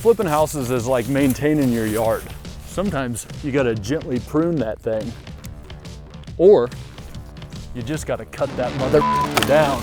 Flipping houses is like maintaining your yard. Sometimes you gotta gently prune that thing, or you just gotta cut that mother down.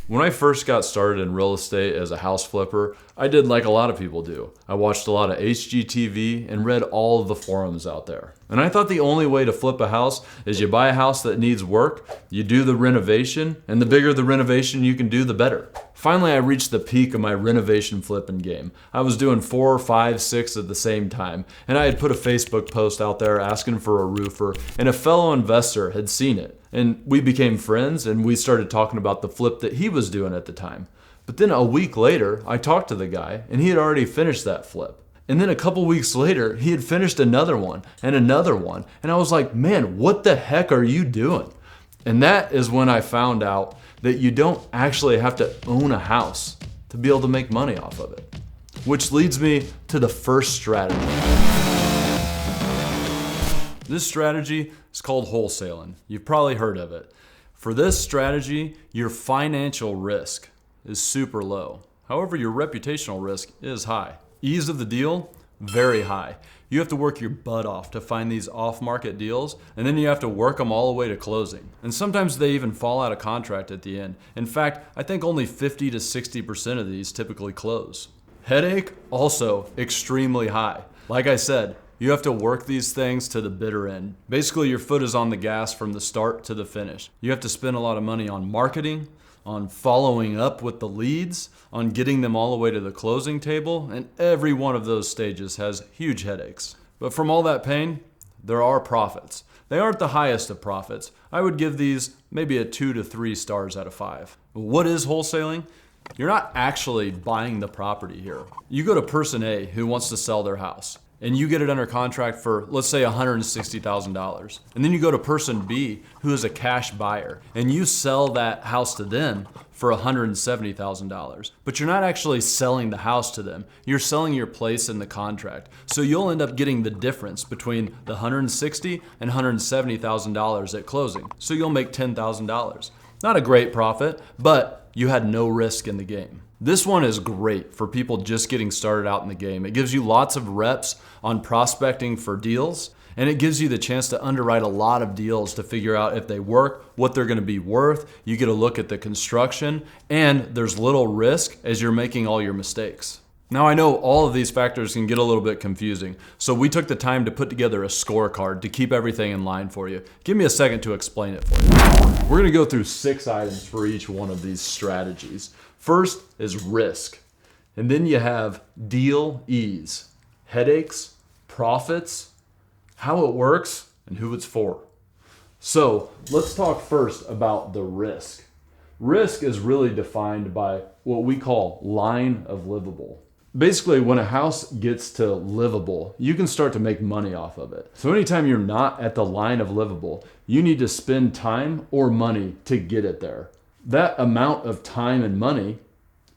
When I first got started in real estate as a house flipper, I did like a lot of people do. I watched a lot of HGTV and read all of the forums out there. And I thought the only way to flip a house is you buy a house that needs work, you do the renovation, and the bigger the renovation you can do, the better. Finally, I reached the peak of my renovation flipping game. I was doing 4, 5, 6 at the same time, and I had put a Facebook post out there asking for a roofer, and a fellow investor had seen it. And we became friends, and we started talking about the flip that he was doing at the time. But then a week later, I talked to the guy, and he had already finished that flip. And then a couple weeks later, he had finished another one, and I was like, man, what the heck are you doing? And that is when I found out that you don't actually have to own a house to be able to make money off of it. Which leads me to the first strategy. This strategy is called wholesaling. You've probably heard of it. For this strategy, your financial risk is super low. However, your reputational risk is high. Ease of the deal, very high. You have to work your butt off to find these off-market deals, and then you have to work them all the way to closing. And sometimes they even fall out of contract at the end. In fact, I think only 50 to 60% of these typically close. Headache, also extremely high. Like I said, you have to work these things to the bitter end. Basically, your foot is on the gas from the start to the finish. You have to spend a lot of money on marketing, on following up with the leads, on getting them all the way to the closing table, and every one of those stages has huge headaches. But from all that pain, there are profits. They aren't the highest of profits. I would give these maybe a 2 to 3 stars out of 5. What is wholesaling? You're not actually buying the property here. You go to person A who wants to sell their house, and you get it under contract for, let's say, $160,000. And then you go to person B, who is a cash buyer, and you sell that house to them for $170,000. But you're not actually selling the house to them. You're selling your place in the contract. So you'll end up getting the difference between the $160,000 and $170,000 at closing. So you'll make $10,000. Not a great profit, but you had no risk in the game. This one is great for people just getting started out in the game. It gives you lots of reps on prospecting for deals, and it gives you the chance to underwrite a lot of deals to figure out if they work, what they're going to be worth. You get a look at the construction, and there's little risk as you're making all your mistakes. Now, I know all of these factors can get a little bit confusing, so we took the time to put together a scorecard to keep everything in line for you. Give me a second to explain it for you. We're going to go through 6 items for each one of these strategies. First is risk, and then you have deal ease, headaches, profits, how it works, and who it's for. So let's talk first about the risk. Risk is really defined by what we call line of livable. Basically, when a house gets to livable, you can start to make money off of it. So anytime you're not at the line of livable, you need to spend time or money to get it there. That amount of time and money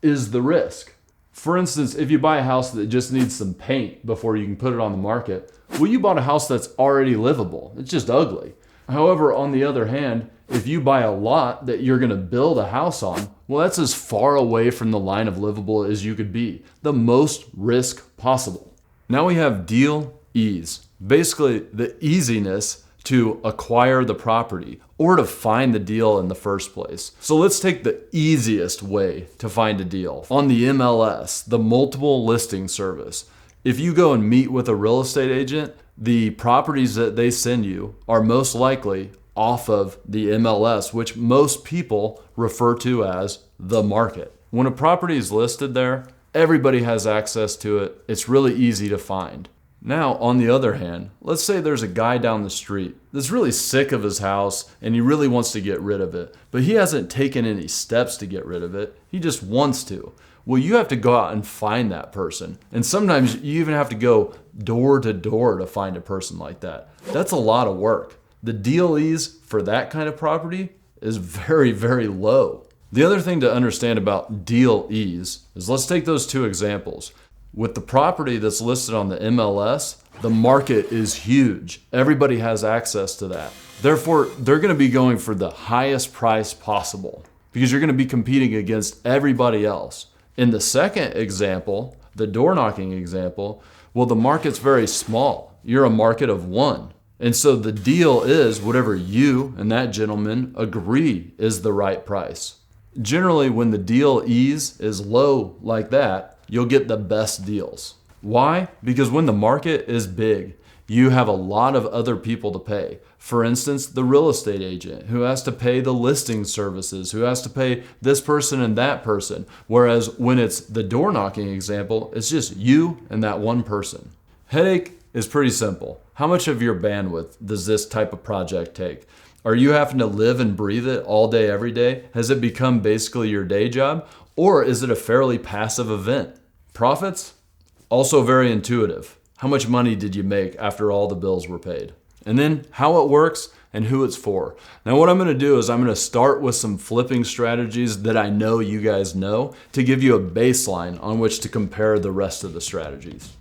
is the risk. For instance, if you buy a house that just needs some paint before you can put it on the market, well, you bought a house that's already livable. It's just ugly. However, on the other hand, if you buy a lot that you're going to build a house on, well, that's as far away from the line of livable as you could be. The most risk possible. Now we have deal ease. Basically, the easiness to acquire the property or to find the deal in the first place. So let's take the easiest way to find a deal. On the MLS, the multiple listing service, if you go and meet with a real estate agent, the properties that they send you are most likely off of the MLS, which most people refer to as the market. When a property is listed there, everybody has access to it. It's really easy to find. Now, on the other hand, let's say there's a guy down the street that's really sick of his house and he really wants to get rid of it, but he hasn't taken any steps to get rid of it. He just wants to. Well, you have to go out and find that person. And sometimes you even have to go door to door to find a person like that. That's a lot of work. The deal ease for that kind of property is very, very low. The other thing to understand about deal ease is, let's take those 2 examples. With the property that's listed on the MLS, the market is huge. Everybody has access to that. Therefore, they're going to be going for the highest price possible because you're going to be competing against everybody else. In the second example, the door knocking example, well, the market's very small. You're a market of one. And so the deal is whatever you and that gentleman agree is the right price. Generally, when the deal ease is low like that, you'll get the best deals. Why? Because when the market is big, you have a lot of other people to pay. For instance, the real estate agent who has to pay the listing services, who has to pay this person and that person. Whereas when it's the door knocking example, it's just you and that one person. Headache is pretty simple. How much of your bandwidth does this type of project take? Are you having to live and breathe it all day, every day? Has it become basically your day job? Or is it a fairly passive event? Profits? Also very intuitive. How much money did you make after all the bills were paid? And then how it works and who it's for. Now what I'm going to do is I'm going to start with some flipping strategies that I know you guys know to give you a baseline on which to compare the rest of the strategies.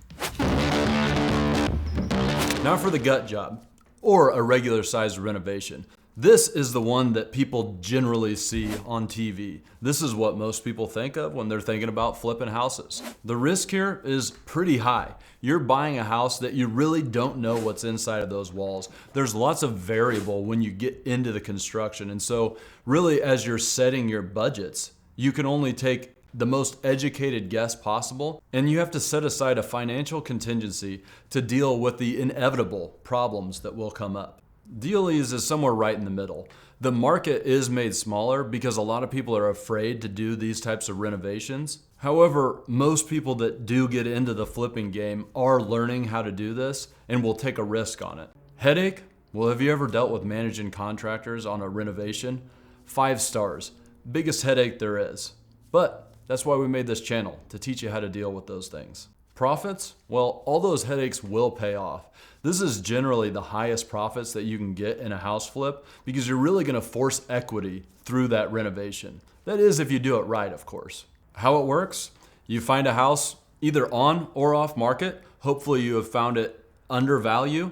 Now for the gut job, or a regular sized renovation. This is the one that people generally see on TV. This is what most people think of when they're thinking about flipping houses. The risk here is pretty high. You're buying a house that you really don't know what's inside of those walls. There's lots of variable when you get into the construction. And so really as you're setting your budgets, you can only take the most educated guess possible, and you have to set aside a financial contingency to deal with the inevitable problems that will come up. Deal ease is somewhere right in the middle. The market is made smaller because a lot of people are afraid to do these types of renovations. However, most people that do get into the flipping game are learning how to do this and will take a risk on it. Headache? Well, have you ever dealt with managing contractors on a renovation? 5 stars. Biggest headache there is. But that's why we made this channel, to teach you how to deal with those things. Profits? Well, all those headaches will pay off. This is generally the highest profits that you can get in a house flip because you're really going to force equity through that renovation. That is if you do it right, of course. How it works? You find a house either on or off market. Hopefully you have found it under value.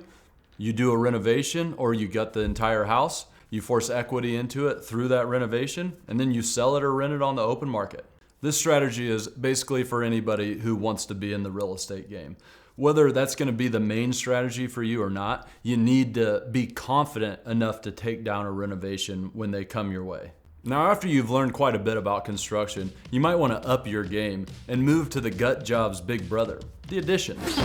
You do a renovation or you gut the entire house. You force equity into it through that renovation, and then you sell it or rent it on the open market. This strategy is basically for anybody who wants to be in the real estate game. Whether that's going to be the main strategy for you or not, you need to be confident enough to take down a renovation when they come your way. Now, after you've learned quite a bit about construction, you might want to up your game and move to the gut job's big brother, the additions.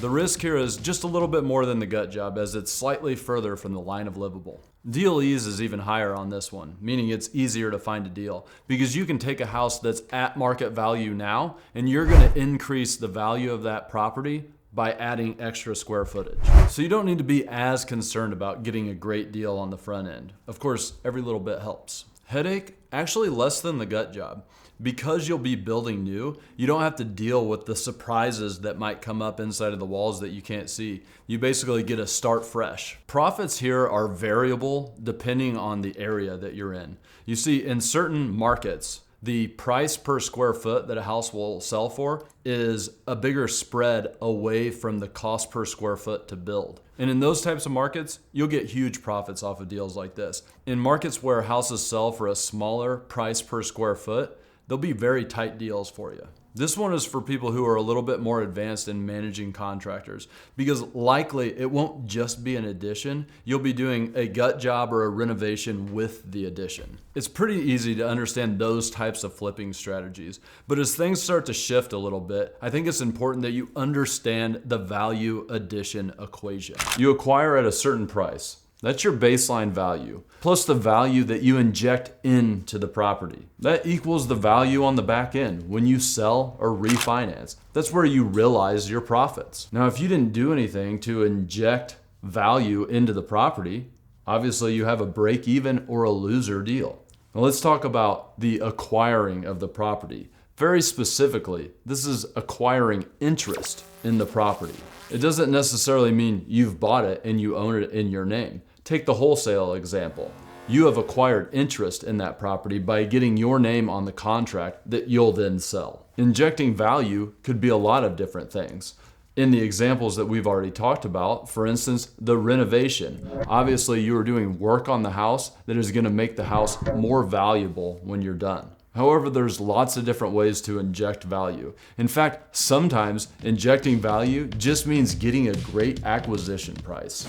The risk here is just a little bit more than the gut job, as it's slightly further from the line of livable. Deal ease is even higher on this one, meaning it's easier to find a deal because you can take a house that's at market value now and you're going to increase the value of that property by adding extra square footage. So you don't need to be as concerned about getting a great deal on the front end. Of course, every little bit helps. Headache? Actually less than the gut job. Because you'll be building new, you don't have to deal with the surprises that might come up inside of the walls that you can't see. You basically get to start fresh. Profits here are variable depending on the area that you're in. You see, in certain markets, the price per square foot that a house will sell for is a bigger spread away from the cost per square foot to build. And in those types of markets, you'll get huge profits off of deals like this. In markets where houses sell for a smaller price per square foot, they'll be very tight deals for you. This one is for people who are a little bit more advanced in managing contractors because likely it won't just be an addition. You'll be doing a gut job or a renovation with the addition. It's pretty easy to understand those types of flipping strategies. But as things start to shift a little bit, I think it's important that you understand the value addition equation. You acquire at a certain price. That's your baseline value, plus the value that you inject into the property. That equals the value on the back end when you sell or refinance. That's where you realize your profits. Now, if you didn't do anything to inject value into the property, obviously you have a break even or a loser deal. Now let's talk about the acquiring of the property. Very specifically, this is acquiring interest in the property. It doesn't necessarily mean you've bought it and you own it in your name. Take the wholesale example. You have acquired interest in that property by getting your name on the contract that you'll then sell. Injecting value could be a lot of different things. In the examples that we've already talked about, for instance, the renovation. Obviously, you are doing work on the house that is going to make the house more valuable when you're done. However, there's lots of different ways to inject value. In fact, sometimes injecting value just means getting a great acquisition price.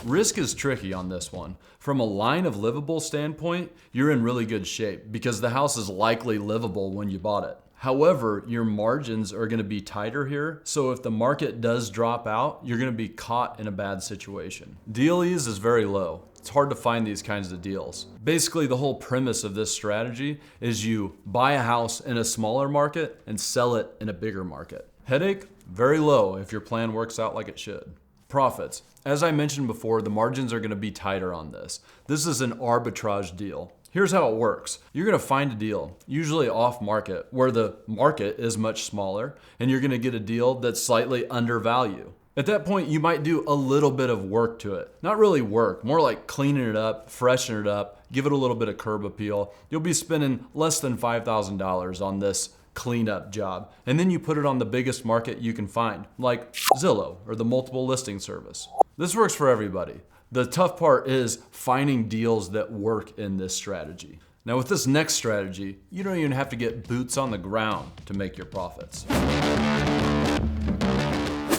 Risk is tricky on this one. From a line of livable standpoint, you're in really good shape because the house is likely livable when you bought it. However, your margins are going to be tighter here, so if the market does drop out, you're going to be caught in a bad situation. Deal ease is very low. It's hard to find these kinds of deals. Basically, the whole premise of this strategy is you buy a house in a smaller market and sell it in a bigger market. Headache, very low if your plan works out like it should. Profits. As I mentioned before, the margins are going to be tighter on this. This is an arbitrage deal. Here's how it works. You're going to find a deal, usually off market, where the market is much smaller, and you're going to get a deal that's slightly undervalued. At that point, you might do a little bit of work to it. Not really work, more like cleaning it up, freshen it up, give it a little bit of curb appeal. You'll be spending less than $5,000 on this cleanup job. And then you put it on the biggest market you can find, like Zillow or the multiple listing service. This works for everybody. The tough part is finding deals that work in this strategy. Now with this next strategy, you don't even have to get boots on the ground to make your profits.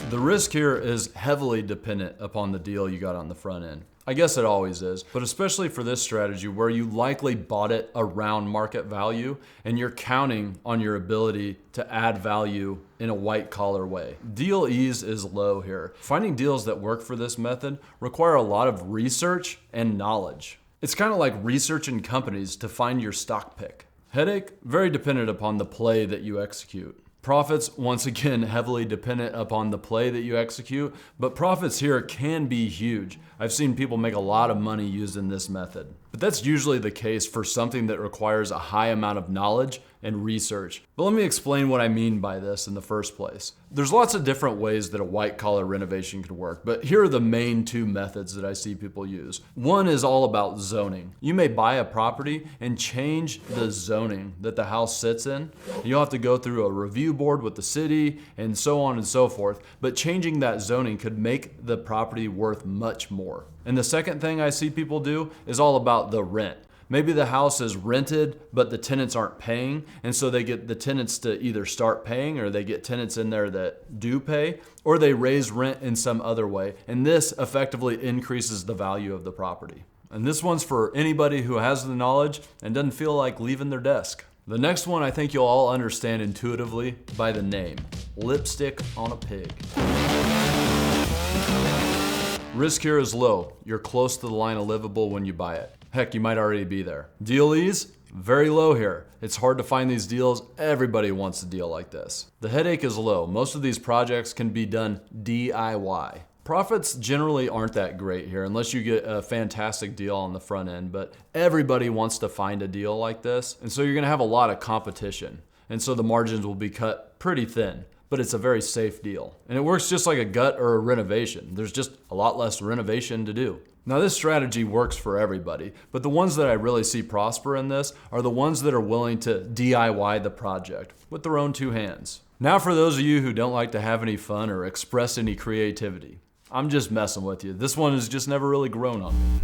The risk here is heavily dependent upon the deal you got on the front end. I guess it always is, but especially for this strategy where you likely bought it around market value and you're counting on your ability to add value in a white collar way. Deal ease is low here. Finding deals that work for this method require a lot of research and knowledge. It's kind of like researching companies to find your stock pick. Headache, very dependent upon the play that you execute. Profits, once again, heavily dependent upon the play that you execute, but profits here can be huge. I've seen people make a lot of money using this method. But that's usually the case for something that requires a high amount of knowledge and research. But let me explain what I mean by this in the first place. There's lots of different ways that a white collar renovation could work, but here are the main two methods that I see people use. One is all about zoning. You may buy a property and change the zoning that the house sits in. You'll have to go through a review board with the city and so on and so forth, but changing that zoning could make the property worth much more. And the second thing I see people do is all about the rent. Maybe the house is rented, but the tenants aren't paying, and so they get the tenants to either start paying, or they get tenants in there that do pay, or they raise rent in some other way, and this effectively increases the value of the property. And this one's for anybody who has the knowledge and doesn't feel like leaving their desk. The next one I think you'll all understand intuitively by the name: lipstick on a pig. Risk here is low. You're close to the line of livable when you buy it. Heck, you might already be there. Deal ease, very low here. It's hard to find these deals. Everybody wants a deal like this. The headache is low. Most of these projects can be done DIY. Profits generally aren't that great here unless you get a fantastic deal on the front end, but everybody wants to find a deal like this. And so you're gonna have a lot of competition. And so the margins will be cut pretty thin, but it's a very safe deal. And it works just like a gut or a renovation. There's just a lot less renovation to do. Now this strategy works for everybody, but the ones that I really see prosper in this are the ones that are willing to DIY the project with their own two hands. Now for those of you who don't like to have any fun or express any creativity, I'm just messing with you. This one has just never really grown on me.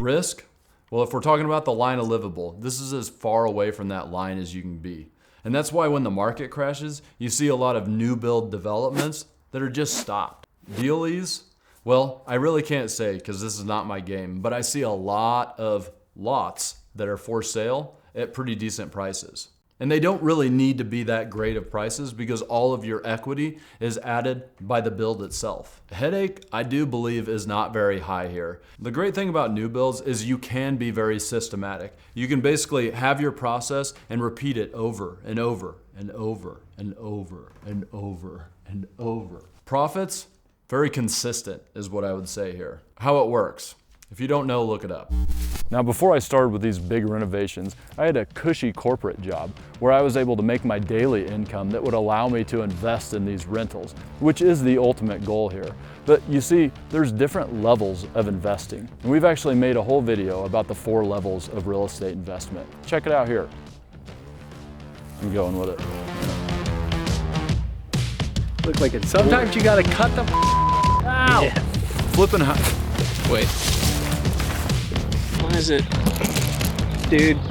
Risk? Well, if we're talking about the line of livable, this is as far away from that line as you can be. And that's why when the market crashes, you see a lot of new build developments that are just stopped. Deal ease? Well, I really can't say because this is not my game, but I see a lot of lots that are for sale at pretty decent prices. And they don't really need to be that great of prices because all of your equity is added by the build itself. Headache, I do believe, is not very high here. The great thing about new builds is you can be very systematic. You can basically have your process and repeat it over and over and over and over and over and over. Profits, very consistent is what I would say here. How it works. If you don't know, look it up. Now, before I started with these big renovations, I had a cushy corporate job where I was able to make my daily income that would allow me to invest in these rentals, which is the ultimate goal here. But you see, there's different levels of investing. And we've actually made a whole video about the 4 levels of real estate investment. Check it out here. I'm going with it. Look like it. Sometimes you gotta cut them out. Yeah. Flipping high. Wait. Why is it? Dude.